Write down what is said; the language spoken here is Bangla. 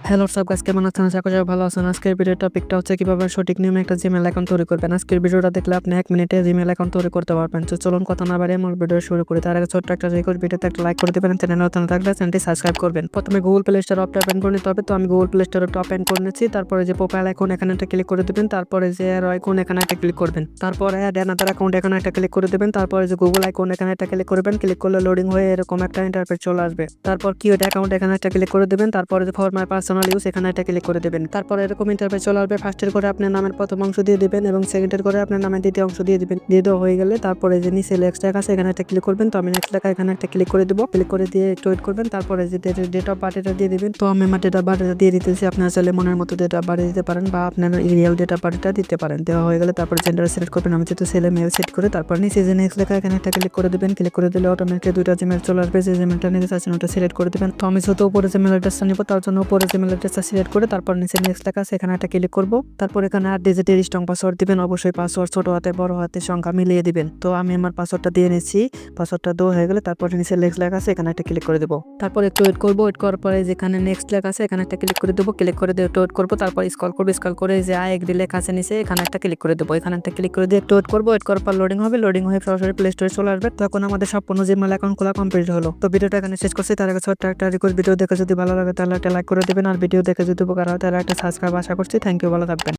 হ্যালো সব গাইস, কেমন আছেন? আশা করি ভালো আছেন। আজকের ভিডিওর টপিকটা হচ্ছে কিভাবে সঠিক নিয়মে একটা জিমেইল অ্যাকাউন্ট তৈরি করবেন। আজকের ভিডিওটা দেখলে আপনি 1 মিনিটে জিমেইল অ্যাকাউন্ট তৈরি করতে পারবেন। তো চলুন কথা না বাড়িয়ে মূল ভিডিও শুরু করি। তার আগে ছোট্ট একটা রিকোয়েস্ট, ভিডিওতে একটা লাইক করে দিবেন, চ্যানেলে নতুন থাকলে চ্যানেলটি সাবস্ক্রাইব করবেন। প্রথমে গুগল প্লে স্টোর অ্যাপটা ওপেন করে নিতে হবে। তো আমি গুগল প্লে স্টোর অ্যাপটা ওপেন করে নিচ্ছি। তারপরে যে প্রোফাইল আইকন এখানে একটা ক্লিক করে দিবেন। তারপরে যে অ্যারো আইকন এখানে একটা ক্লিক করবেন। তারপরে অ্যাড অ্যানাদার অ্যাকাউন্ট এখানে একটা ক্লিক করে দিবেন। তারপরে যে গুগল আইকন এখানে একটা ক্লিক করবেন। ক্লিক করলে লোডিং হয়ে এরকম একটা ইন্টারফেস চলে আসবে। তারপর কিউড অ্যাকাউন্ট এখানে একটা ক্লিক করে দিবেন। তারপরে যে ফর মাই পার্সোনাল ইউজ এখানে একটা ক্লিক করে দিবেন। তারপর এরকম ইন্টারফেস চলে আসবে। ফার্স্টের করে আপনার নামের প্রথম অংশ দিয়ে দিবেন এবং সেকেন্ডের করে আপনার নামের দ্বিতীয় অংশ দিয়ে দিবেন। দিয়ে দেওয়া হয়ে গেলে তারপরে যে নিচে নেক্সট লেখা আছে এখানে একটা ক্লিক করবেন। তো আমি নেক্সট লেখা এখানে একটা ক্লিক করে দেবো। ক্লিক করে দিয়ে একটু ওয়েট করবেন। তারপরে যে ডেট অফ বার্থ এটা দিয়ে দিবেন। তো আমি আমার ডেট অফ বার্থ দিয়ে দিতেছি। আপনার চাইলে মনের মতো ডেট অফ বার্থ দিতে পারেন বা আপনার রিয়েল ডেট অফ বার্থটা দিতে পারেন। দেওয়া হয়ে গেলে তারপর জেন্ডার সিলেক্ট করবেন। আমি যেহেতু ছেলে মেল সেট করে তারপর নিচে যে নেক্সট লেখা এখানে একটা ক্লিক করে দিবেন। ক্লিক করে দিলে অটোমেটিক দুইটা জিমেল চলে আসবে। যে জিমেলটা নিতে চাচ্ছেন ওটা সিলেক্ট করে দিবেন। তো আমি যেহেতু উপরে জিমেল অ্যাড্রেসটা নিব তার জন্য উপরে জিমেল অ্যাড্রেসটা সিলেক্ট করে তারপর নিচে নেক্সট লেখা আছে এখানে একটা ক্লিক করব। তারপর এখানে 8 ডিজিটের স্ট্রং পাসওয়ার্ড দিবেন। অবশ্যই পাসওয়ার্ড ছোট হাতে বড় হাতে সংখ্যা মিলিয়ে দিবেন। তো আমি আমার পাসওয়ার্ডটা দিয়ে নিচ্ছি। পাসওয়ার্ডটা দেওয়া হয়ে গেলে তারপর নিচে নেক্সট লেখা আছে এখানে একটা ক্লিক করে দেবো। তারপর একটু ওয়েট করবো। ওয়েট করার পরে যেখানে নেক্সট লেখা আছে এখানে একটা ক্লিক করে দেবো। ক্লিক করে দিয়ে একটু ওয়েট করবো। তারপর স্ক্রল করবো। স্ক্রল করে যে আই এগ্রি লেখা আছে নিচে এখানে একটা ক্লিক করে দেবো। এখানে একটা ক্লিক করে দিয়ে একটু ওয়েট করবো। ওয়েট করার পর লোডিং হবে। লোডিং হয়ে সরাসরি প্লে স্টোরে চলে আসবে। তখন আমাদের সম্পূর্ণ জিমেইল অ্যাকাউন্ট খোলা কমপ্লিট হলো। তো ভিডিওটা এখানে শেষ করছি। তার আগে ছোট্ট একটা রিকোয়েস্ট, ভিডিও দেখে যদি ভালো লাগে তাহলে একটা লাইক করে দেবেন। আর ভিডিও দেখে যদি উপকার হয় তাহলে একটা সাবস্ক্রাইব আশা করছি। থ্যাংক ইউ, ভালো থাকবেন।